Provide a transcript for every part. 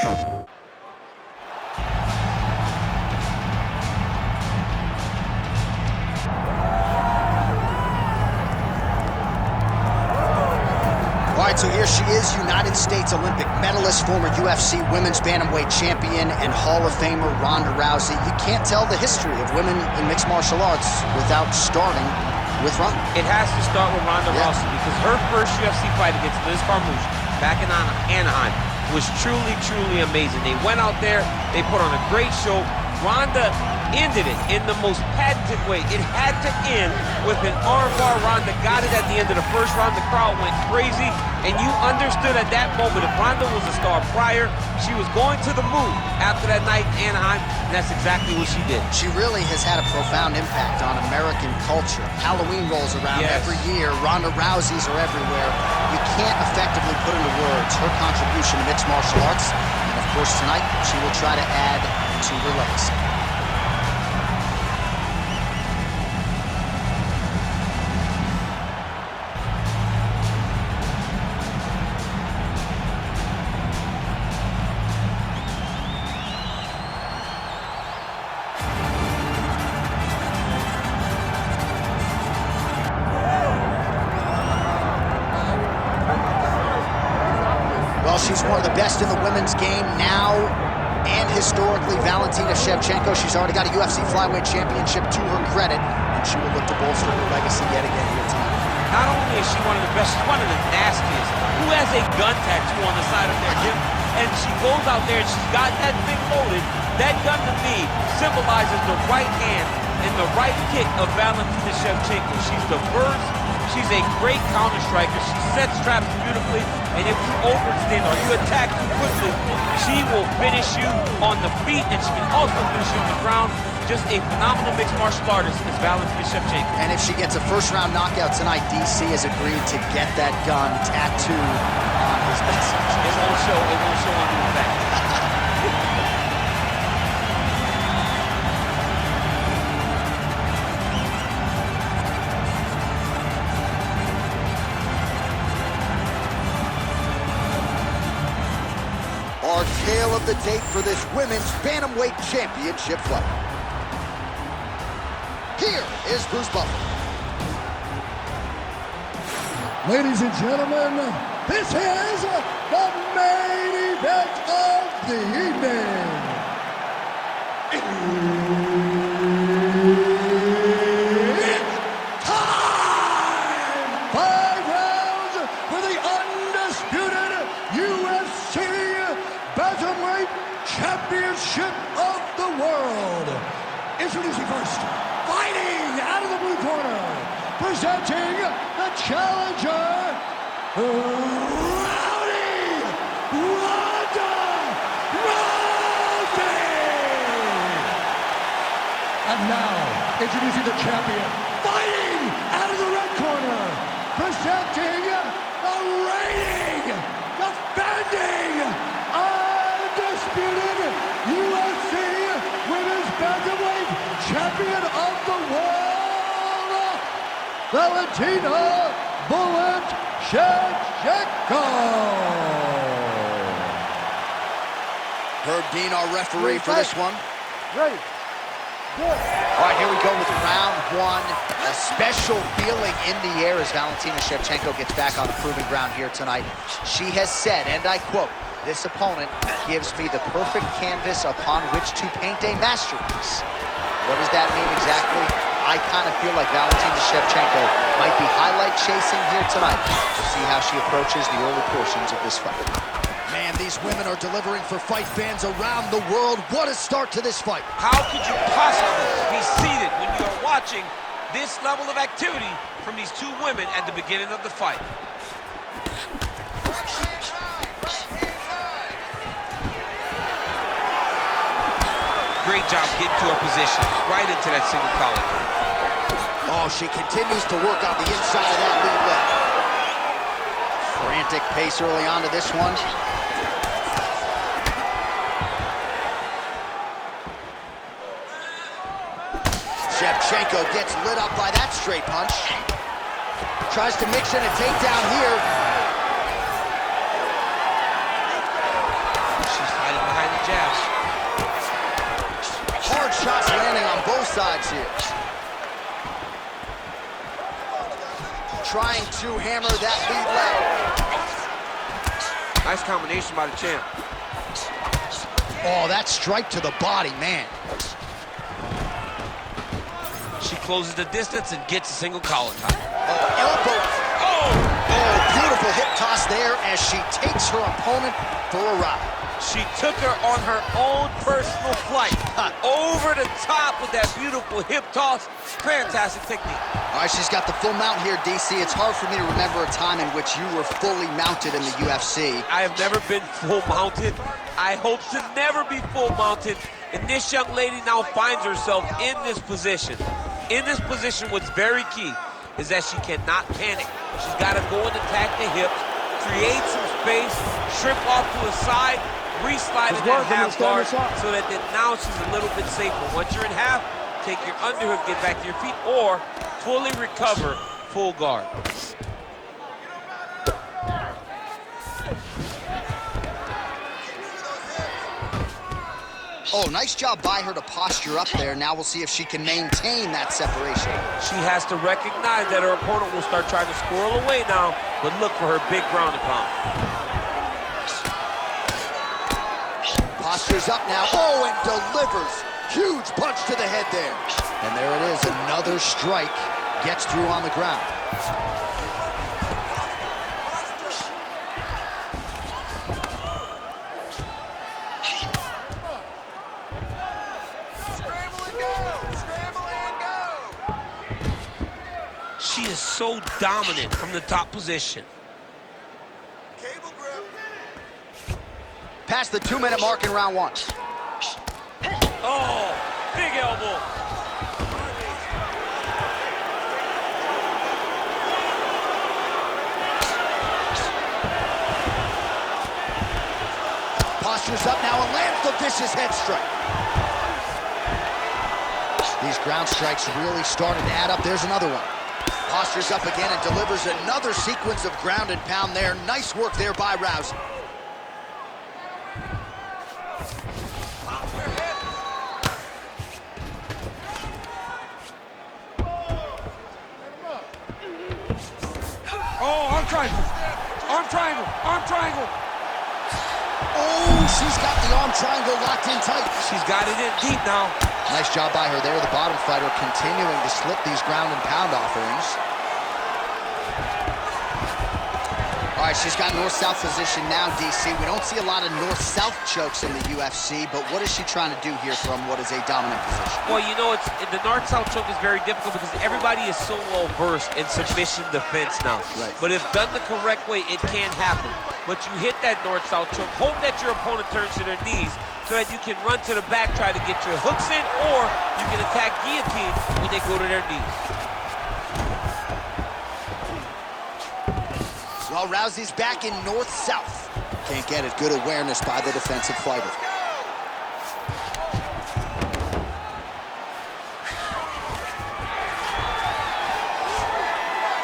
All right, so here she is, United States Olympic medalist, former UFC women's bantamweight champion, and Hall of Famer Ronda Rousey. You can't tell the history of women in mixed martial arts without starting with Ronda. It has to start with Ronda Rousey because her first UFC fight against Liz Carmouche back in Anaheim was truly, truly amazing. They went out there, they put on a great show. Ronda ended it in the most patented way. It had to end with an armbar. Ronda got it at the end of the first round. The crowd went crazy, and you understood at that moment if Ronda was a star prior, she was going to the moon after that night in Anaheim, and that's exactly what she did. She really has had a profound impact on American culture. Halloween rolls around every year. Ronda Rousey's are everywhere. You can't effectively put into words her contribution to mixed martial arts, and of course tonight she will try to add to her legacy. Well, she's one of the best in the women's game now and historically. Valentina Shevchenko, she's already got a UFC flyweight championship to her credit, and she will look to bolster her legacy yet again here tonight. Not only is she one of the best, she's one of the nastiest. Who has a gun tattoo on the side of their hip? And she goes out there and she's got that thing loaded. That gun to me symbolizes the right hand and the right kick of Valentina Shevchenko. She's diverse. She's a great counter striker. She sets traps beautifully. And if you overextend or you attack too quickly, she will finish you on the feet, and she can also finish you on the ground. Just a phenomenal mixed martial artist is Valentina Shevchenko. And if she gets a first-round knockout tonight, DC has agreed to get that gun tattooed on his midsection. It won't show under the back. Our tale of the tape for this women's bantamweight championship fight. Here is Bruce Buffer. Ladies and gentlemen, this is the main event of the evening. It's time! 5 rounds for the undisputed UFC Bantamweight Championship of the World. Introducing first, fighting out of the blue corner, presenting the challenger, Roudy Ronda Rousey. And now, introducing the champion, fighting out of the red corner, presenting the reigning, defending, undisputed UFC Women's Bantamweight Champion of the World, Valentina "Bullet" Shevchenko. Herb Dean, our referee for this one. Ready. Good. All right, here we go with round one. A special feeling in the air as Valentina Shevchenko gets back on the proving ground here tonight. She has said, and I quote, "This opponent gives me the perfect canvas upon which to paint a masterpiece." What does that mean exactly? I kind of feel like Valentina Shevchenko might be highlight chasing here tonight to see how she approaches the early portions of this fight. Man, these women are delivering for fight fans around the world. What a start to this fight. How could you possibly be seated when you are watching this level of activity from these two women at the beginning of the fight? Great job getting to her position, right into that single collar. Oh, she continues to work on the inside of that lead leg. Frantic pace early on to this one. Shevchenko gets lit up by that straight punch. Tries to mix in a takedown here. She She's hiding behind the jab. Hard shots landing on both sides here. Trying to hammer that lead leg. Nice combination by the champ. Oh, that strike to the body, man. She closes the distance and gets a single collar tie. Oh, elbow. Oh, beautiful hip toss there as she takes her opponent for a ride. She took her on her own personal flight. Over the top with that beautiful hip toss. Fantastic technique. All right, she's got the full mount here, DC. It's hard for me to remember a time in which you were fully mounted in the UFC. I have never been full mounted. I hope to never be full mounted. And this young lady now finds herself in this position. In this position, what's very key is that she cannot panic. She's got to go and attack the hips, create some space, shrimp off to the side, re-slide in that half guard so that then now she's a little bit safer. Once you're in half, take your underhook, get back to your feet, or fully recover, full guard. Oh, nice job by her to posture up there. Now we'll see if she can maintain that separation. She has to recognize that her opponent will start trying to squirrel away now, but look for her big ground and pound. Postures up now. Oh, and delivers. Huge punch to the head there. And there it is, another strike. Gets through on the ground. She is so dominant from the top position. Past the 2-minute mark in round one. Oh, big elbow. Postures up now and lands the vicious head strike. These ground strikes really starting to add up. There's another one. Postures up again and delivers another sequence of ground and pound there. Nice work there by Rousey. Oh, arm triangle. Arm triangle. Arm triangle. Oh, she's got the arm triangle locked in tight. She's got it in deep now. Nice job by her there. The bottom fighter continuing to slip these ground and pound offerings. All right, she's got north-south position now, DC. We don't see a lot of north-south chokes in the UFC, but what is she trying to do here from what is a dominant position? Well, you know, the north-south choke is very difficult because everybody is so well-versed in submission defense now. Right. But if done the correct way, it can happen. But you hit that north-south choke, hope that your opponent turns to their knees so that you can run to the back, try to get your hooks in, or you can attack guillotine when they go to their knees. Well, Rousey's back in north-south. Can't get it. Good awareness by the defensive fighter.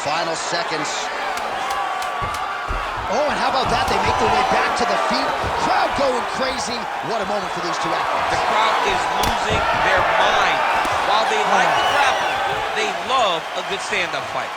Final seconds. Oh, and how about that? They make their way back to the feet. Crowd going crazy. What a moment for these two athletes. The crowd is losing their mind. While they like the grappling, they love a good stand-up fight.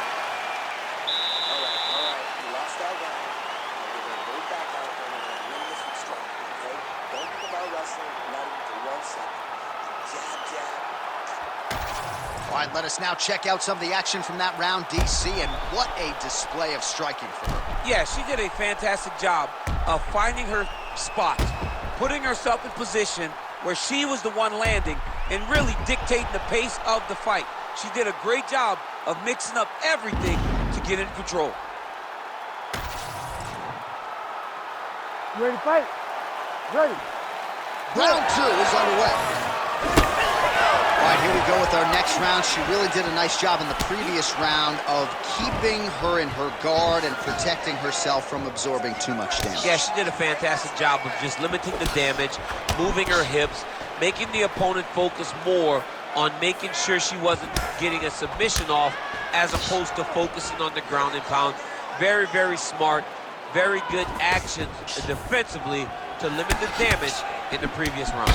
All right, let us now check out some of the action from that round, DC, and what a display of striking for her. Yeah, she did a fantastic job of finding her spot, putting herself in position where she was the one landing and really dictating the pace of the fight. She did a great job of mixing up everything to get in control. You ready to fight? Ready. Round two is underway. All right, here we go with our next round. She really did a nice job in the previous round of keeping her in her guard and protecting herself from absorbing too much damage. Yeah, she did a fantastic job of just limiting the damage, moving her hips, making the opponent focus more on making sure she wasn't getting a submission off as opposed to focusing on the ground and pound. Very, very smart, very good actions defensively to limit the damage in the previous round.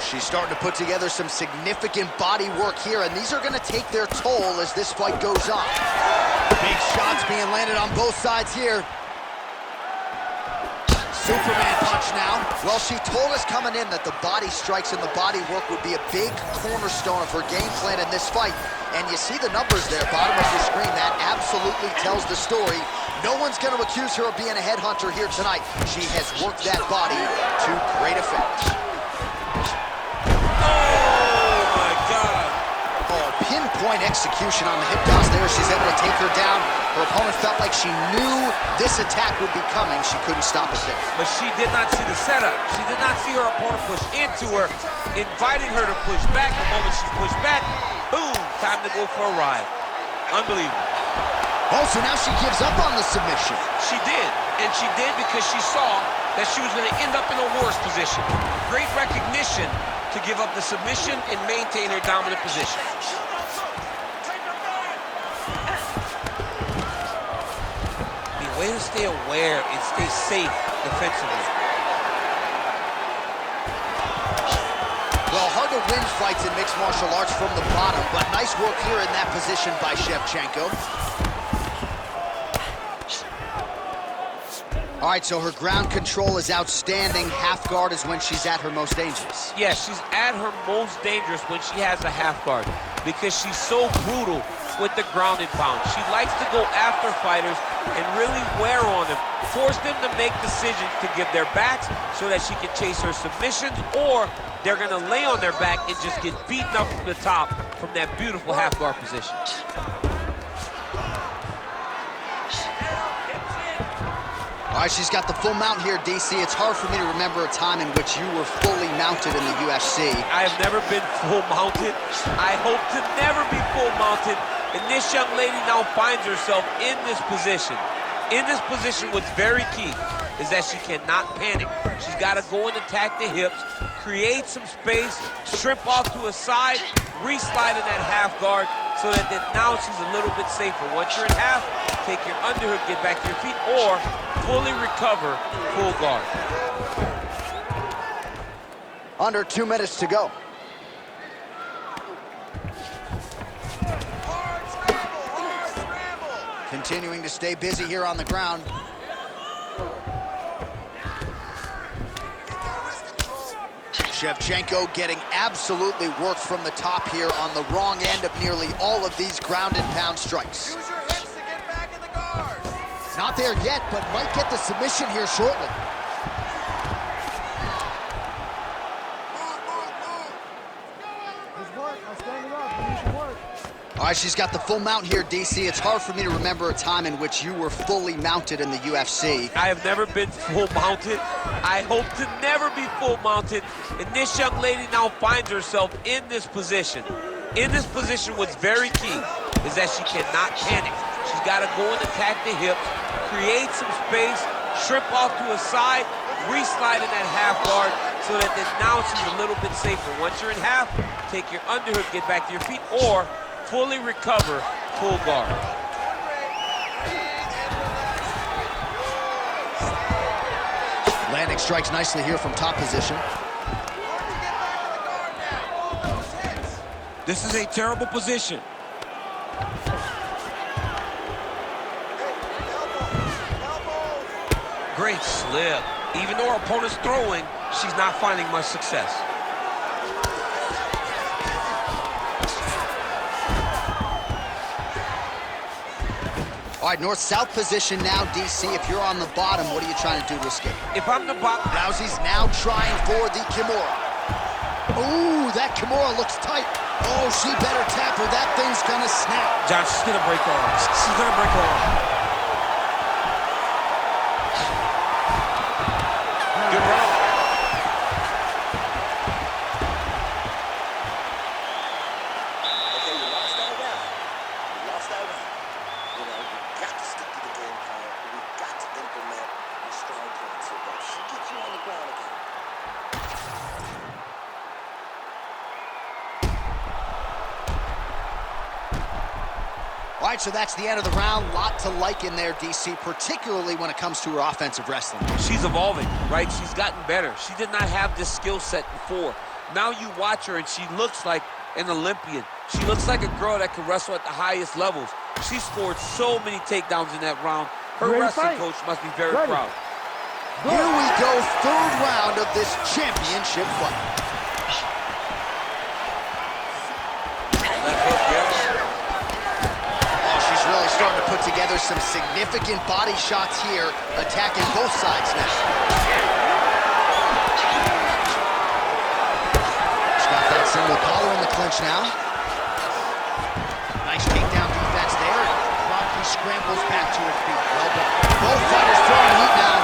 She's starting to put together some significant body work here, and these are going to take their toll as this fight goes on. Big shots being landed on both sides here. Superman punch now. Well, she told us coming in that the body strikes and the body work would be a big cornerstone of her game plan in this fight. And you see the numbers there, bottom of the screen. That absolutely tells the story. No one's going to accuse her of being a headhunter here tonight. She has worked that body to great effect. Pinpoint execution on the hip toss there. She's able to take her down. Her opponent felt like she knew this attack would be coming. She couldn't stop it there. But she did not see the setup. She did not see her opponent push into her, inviting her to push back. The moment she pushed back, boom, time to go for a ride. Unbelievable. Oh, so now she gives up on the submission. She did, and she did because she saw that she was going to end up in a worse position. Great recognition to give up the submission and maintain her dominant position. The way to stay aware and stay safe defensively. Well, hard to win fights in mixed martial arts from the bottom, but nice work here in that position by Shevchenko. All right, so her ground control is outstanding. Half guard is when she's at her most dangerous. Yes, she's at her most dangerous when she has a half guard because she's so brutal with the ground and pound. She likes to go after fighters and really wear on them, force them to make decisions to give their backs so that she can chase her submissions, or they're going to lay on their back and just get beaten up from the top from that beautiful half guard position. All right, she's got the full mount here, DC. It's hard for me to remember a time in which you were fully mounted in the UFC. I have never been full mounted. I hope to never be full mounted. And this young lady now finds herself in this position. In this position, what's very key is that she cannot panic. She's got to go and attack the hips, create some space, shrimp off to a side, re-slide in that half guard so that then now she's a little bit safer. Once you're in half, take your underhook, get back to your feet, or fully recover, full guard. Under 2 minutes to go. Continuing to stay busy here on the ground. Shevchenko getting absolutely worked from the top here on the wrong end of nearly all of these ground and pound strikes. Use your hips to get back in the guard. Not there yet, but might get the submission here shortly. All right, she's got the full mount here, DC. It's hard for me to remember a time in which you were fully mounted in the UFC. I have never been full mounted. I hope to never be full mounted. And this young lady now finds herself in this position. In this position, what's very key is that she cannot panic. She's got to go and attack the hips, create some space, shrimp off to a side, re-slide in that half guard so that then now she's a little bit safer. Once you're in half, take your underhook, get back to your feet, or fully recover, full guard. Landing strikes nicely here from top position. This is a terrible position. Great slip. Even though her opponent's throwing, she's not finding much success. All right, north-south position now, DC. If you're on the bottom, what are you trying to do to escape? If I'm the bottom... Rousey's now trying for the Kimura. Ooh, that Kimura looks tight. Oh, she better tap or that thing's gonna snap. John, she's gonna break her arm. She's gonna break her arm. Good round. Okay, you lost that round. You lost that round. You know, you got to stick to the game plan. We got to implement your strong point so that she gets you on the ground again. All right, so that's the end of the round. Lot to like in there, DC, particularly when it comes to her offensive wrestling. She's evolving, right? She's gotten better. She did not have this skill set before. Now you watch her, and she looks like an Olympian. She looks like a girl that can wrestle at the highest levels. She scored so many takedowns in that round. Her wrestling coach must be very proud. Here we go, third round of this championship fight. Oh, she's really starting to put together some significant body shots here, attacking both sides now. She's got that single collar in the clinch now. Nice takedown defense there. Promptly scrambles back to her feet. Well done. Both fighters throwing heat now.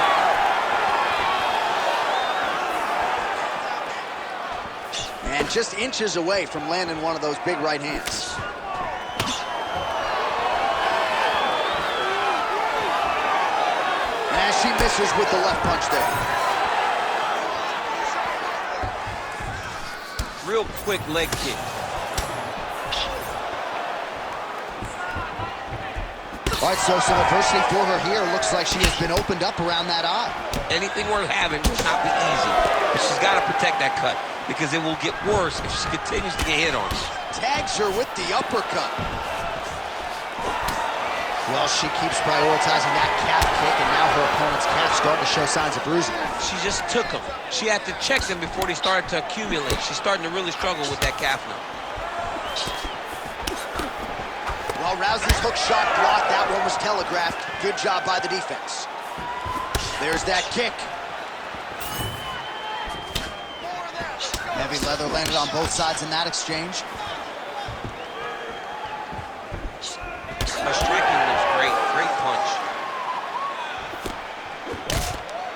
And just inches away from landing one of those big right hands. And she misses with the left punch there. Real quick leg kick. All right, so some adversity for her here. Looks like she has been opened up around that eye. Anything worth having will not be easy. But she's got to protect that cut, because it will get worse if she continues to get hit on. Tags her with the uppercut. Well, she keeps prioritizing that calf kick, and now her opponent's calf starting to show signs of bruising. She just took them. She had to check them before they started to accumulate. She's starting to really struggle with that calf now. Well, Rousey's hook shot blocked. That one was telegraphed. Good job by the defense. There's that kick. Heavy leather landed on both sides in that exchange. Her striking looks great. Great punch.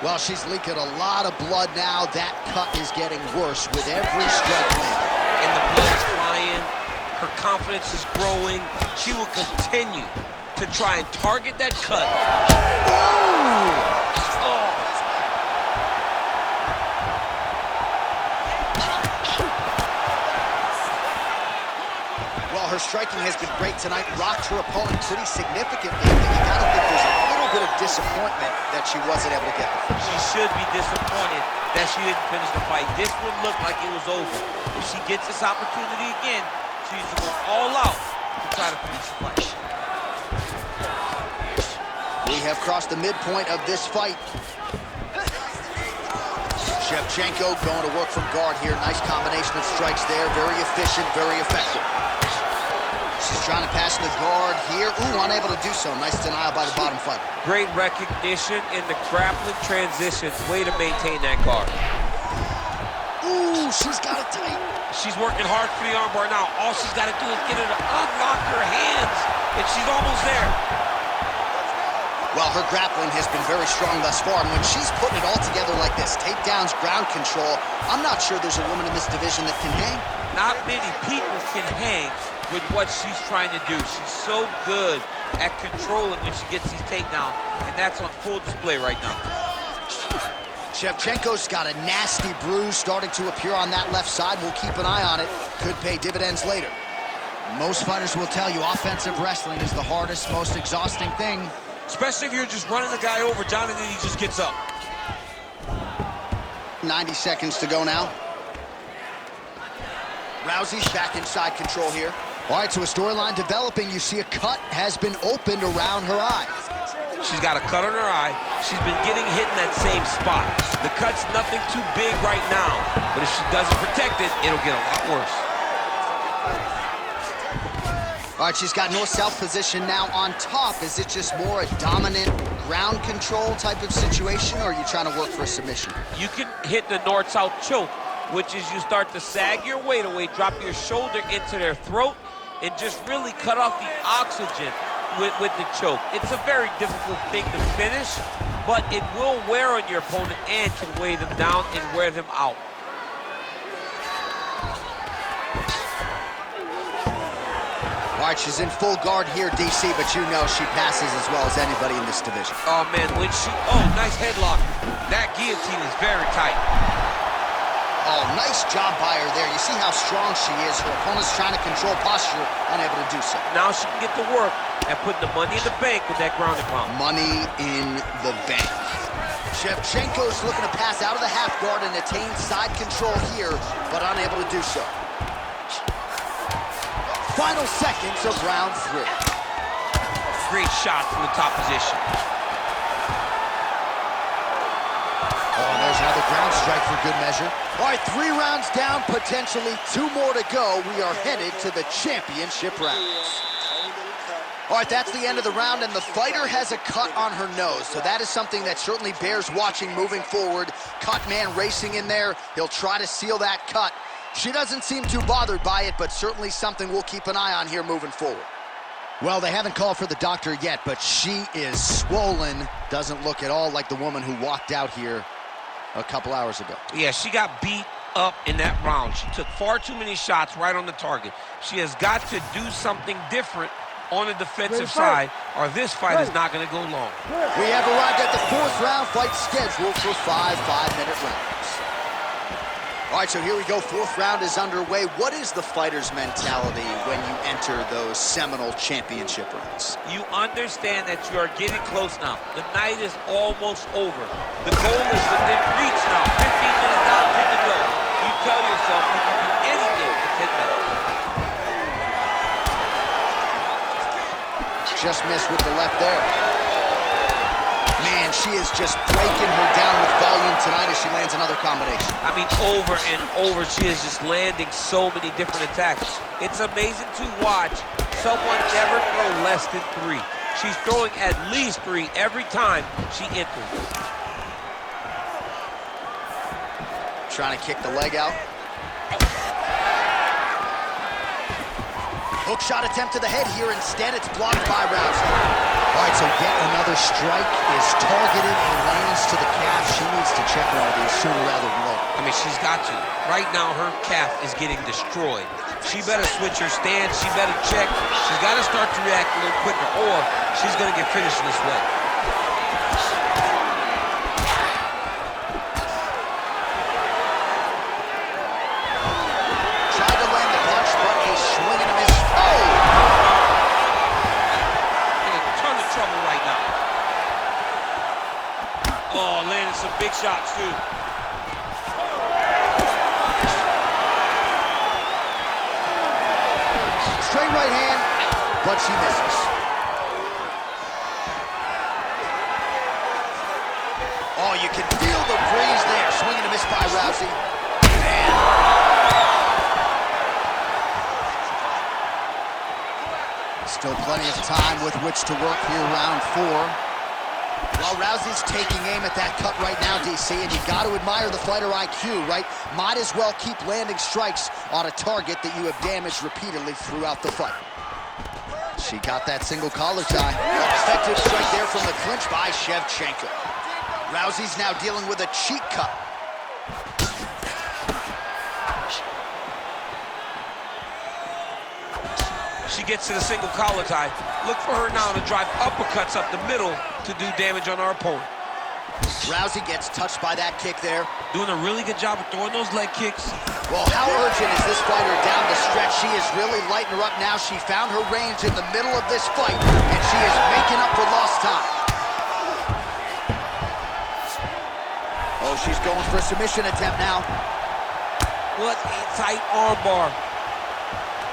Well, she's leaking a lot of blood now. That cut is getting worse with every strike land. And the blood is flying. Her confidence is growing. She will continue to try and target that cut. Well, her striking has been great tonight. Rocked her opponent pretty significantly. But you gotta think there's a little bit of disappointment that she wasn't able to get the finish. She should be disappointed that she didn't finish the fight. This would look like it was over. If she gets this opportunity again, she needs to go all out to try to finish the fight. We have crossed the midpoint of this fight. Shevchenko going to work from guard here. Nice combination of strikes there. Very efficient, very effective. She's trying to pass in the guard here. Ooh, unable to do so. Nice denial by the bottom fighter. Great recognition in the grappling transitions. Way to maintain that guard. Ooh, she's got it tight. She's working hard for the armbar now. All she's got to do is get her to unlock her hands, and she's almost there. Well, her grappling has been very strong thus far, and when she's putting it all together like this, takedowns, ground control, I'm not sure there's a woman in this division that can hang. Not many people can hang with what she's trying to do. She's so good at controlling when she gets these takedowns, and that's on full display right now. Shevchenko's got a nasty bruise starting to appear on that left side. We'll keep an eye on it. Could pay dividends later. Most fighters will tell you offensive wrestling is the hardest, most exhausting thing. Especially if you're just running the guy over, John, and then he just gets up. 90 seconds to go now. Rousey's back inside control here. All right, so a storyline developing. You see a cut has been opened around her eye. She's got a cut on her eye. She's been getting hit in that same spot. The cut's nothing too big right now, but if she doesn't protect it, it'll get a lot worse. All right, she's got north-south position now on top. Is it just more a dominant ground control type of situation, or are you trying to work for a submission? You can hit the north-south choke, which is you start to sag your weight away, drop your shoulder into their throat, and just really cut off the oxygen with the choke. It's a very difficult thing to finish, but it will wear on your opponent and can weigh them down and wear them out. All right, she's in full guard here, DC, but you know she passes as well as anybody in this division. Oh, man, when she... Oh, nice headlock. That guillotine is very tight. Oh, nice job by her there. You see how strong she is. Her opponent's trying to control posture, unable to do so. Now she can get to work and put the money in the bank with that ground and pound. Money in the bank. Shevchenko's looking to pass out of the half guard and attain side control here, but unable to do so. Final seconds of round 3. Great shot from the top position. Oh, and there's another ground strike for good measure. All right, 3 rounds down, potentially 2 more to go. We are headed to the championship rounds. All right, that's the end of the round, and the fighter has a cut on her nose, so that is something that certainly bears watching moving forward. Cut man racing in there. He'll try to seal that cut. She doesn't seem too bothered by it, but certainly something we'll keep an eye on here moving forward. Well, they haven't called for the doctor yet, but she is swollen. Doesn't look at all like the woman who walked out here a couple hours ago. Yeah, she got beat up in that round. She took far too many shots right on the target. She has got to do something different on the defensive side, or this fight is not going to go long. We have arrived at the 4th round, fight scheduled for 5 5-minute rounds. All right, so here we go. 4th round is underway. What is the fighter's mentality when you enter those seminal championship rounds? You understand that you are getting close now. The night is almost over. The goal is within reach now. 15 minutes down, 10 to go. You tell yourself you can do anything to take that. Just missed with the left there. Man, she is just breaking her down with volume tonight as she lands another combination. I mean, over and over, she is just landing so many different attacks. It's amazing to watch someone never throw less than 3. She's throwing at least 3 every time she enters. Trying to kick the leg out. Hook shot attempt to the head here. Instead, it's blocked by Rousey. All right, so yet another strike is targeted and lands to the calf. She needs to check one of these sooner rather than later. I mean, she's got to. Right now, her calf is getting destroyed. She better switch her stance. She better check. She's got to start to react a little quicker, or she's going to get finished this way. Tried to land the punch, but a swing and a miss. Oh! In a ton of trouble right now. Oh, landing some big shots, too. Straight right hand, but she misses. Oh, you can feel the breeze there. Swing and a miss by Rousey. Still plenty of time with which to work here, round 4. Well, Rousey's taking aim at that cut right now, DC, and you got to admire the fighter IQ, right? Might as well keep landing strikes on a target that you have damaged repeatedly throughout the fight. She got that single collar tie. An effective strike there from the clinch by Shevchenko. Rousey's now dealing with a cheek cut. She gets to the single collar tie. Look for her now to drive uppercuts up the middle to do damage on our opponent. Rousey gets touched by that kick there. Doing a really good job of throwing those leg kicks. Well, how urgent is this fighter down the stretch? She is really lighting her up now. She found her range in the middle of this fight, and she is making up for lost time. Oh, she's going for a submission attempt now. What a tight armbar.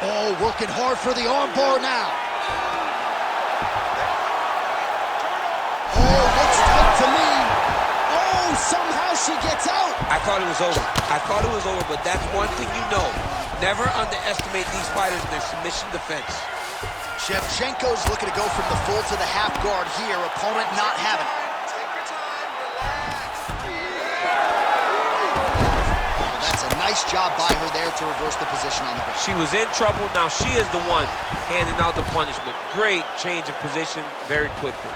Oh, working hard for the armbar now. Oh, looks tight to me. Oh, somehow she gets out. I thought it was over. But that's one thing you know. Never underestimate these fighters in their submission defense. Shevchenko's looking to go from the full to the half guard here. Opponent not having it. That's a nice job by her there to reverse the position on the ground. She was in trouble. Now she is the one handing out the punishment. Great change of position very quickly.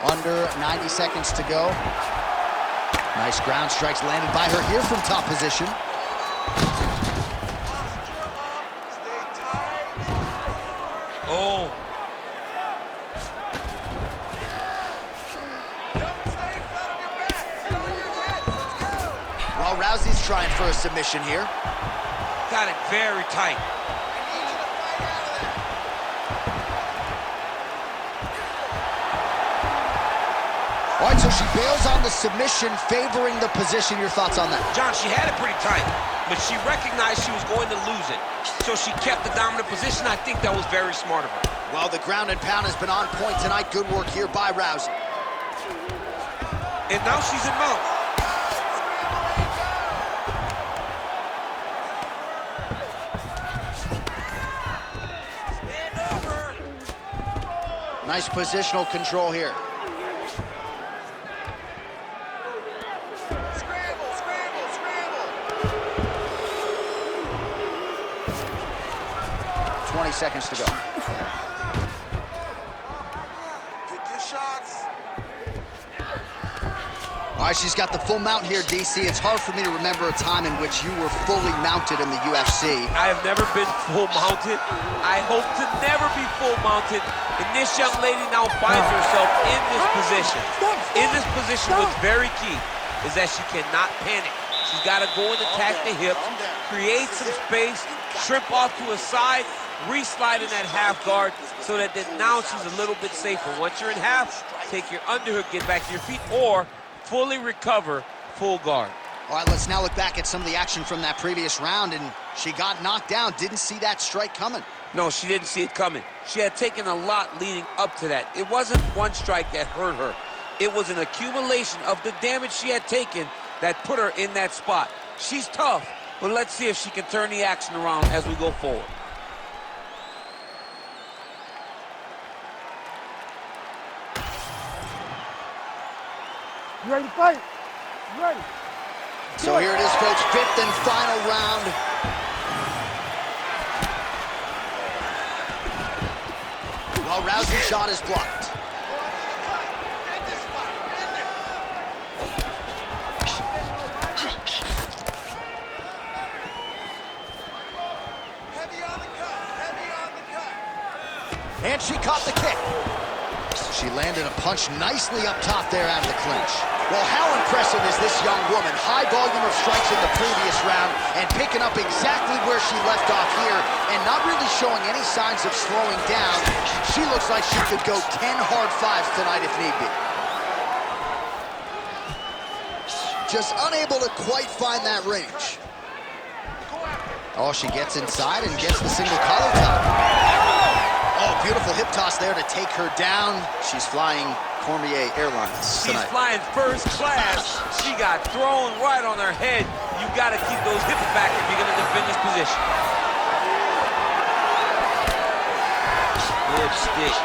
Under 90 seconds to go. Nice ground strikes landed by her here from top position. Oh. Rousey's trying for a submission here. Got it very tight. All right, so she bails on the submission, favoring the position. Your thoughts on that? John, she had it pretty tight, but she recognized she was going to lose it. So she kept the dominant position. I think that was very smart of her. Well, the ground and pound has been on point tonight. Good work here by Rousey. And now she's in mount. Stand over. Nice positional control here. 20 seconds to go. Pick your shots. All right, she's got the full mount here, DC. It's hard for me to remember a time in which you were fully mounted in the UFC. I have never been full mounted. I hope to never be full mounted. And this young lady now finds herself in this position. In this position, what's very key is that she cannot panic. She's got to go and attack the hips, create some space, shrimp off to a side, re-slide in that half guard so that then now she's a little bit safer. Once you're in half, take your underhook, get back to your feet, or fully recover, full guard. All right, let's now look back at some of the action from that previous round, and she got knocked down. Didn't see that strike coming. No, she didn't see it coming. She had taken a lot leading up to that. It wasn't one strike that hurt her. It was an accumulation of the damage she had taken that put her in that spot. She's tough, but let's see if she can turn the action around as we go forward. You ready to fight? You ready? So here it is, folks, fifth and final round. Well, Rousey's shot is blocked. And she caught the kick. She landed a punch nicely up top there out of the clinch. Well, how impressive is this young woman? High volume of strikes in the previous round and picking up exactly where she left off here and not really showing any signs of slowing down. She looks like she could go 10 hard fives tonight if need be. Just unable to quite find that range. Oh, she gets inside and gets the single collar top. Oh, beautiful hip toss there to take her down. She's flying Cormier Airlines tonight. She's flying first class. She got thrown right on her head. You got to keep those hips back if you're going to defend this position. Good stick.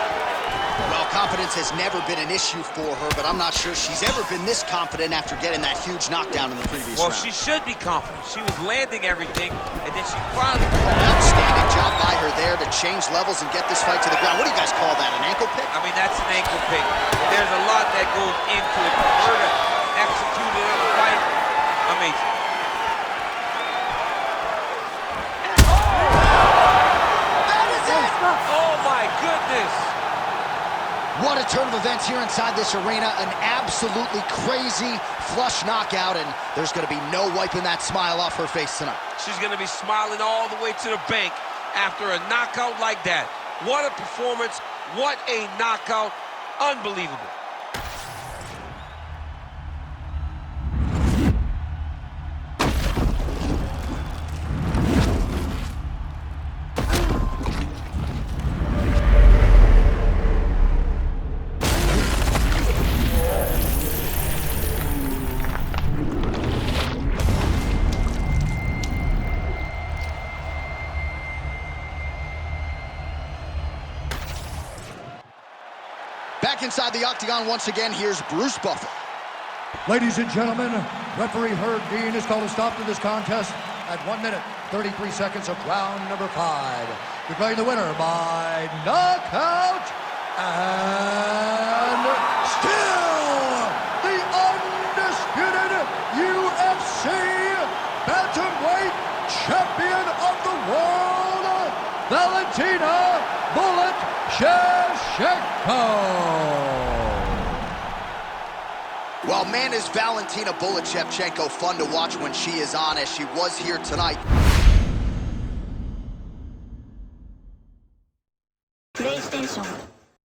Well, confidence has never been an issue for her, but I'm not sure she's ever been this confident after getting that huge knockdown in the previous round. Well, she should be confident. She was landing everything, and then she finally... Outstanding job by her there to change levels and get this fight to the ground. What do you guys call that, an ankle pick? I mean, that's an ankle pick. There's a lot that goes into it. For her to execute it in the fight, amazing. That is it! Oh, my goodness! What a turn of events here inside this arena. An absolutely crazy flush knockout, and there's going to be no wiping that smile off her face tonight. She's going to be smiling all the way to the bank after a knockout like that. What a performance. What a knockout. Unbelievable. Back inside the octagon once again, here's Bruce Buffer. Ladies and gentlemen, referee Herb Dean has called a stop to this contest at 1 minute, 33 seconds of round number 5. Declaring the winner by knockout and still the undisputed UFC Bantamweight Champion of the World, Valentina "Bullet" Shevchenko. Well, man, is Valentina Shevchenko fun to watch when she is on, as she was here tonight.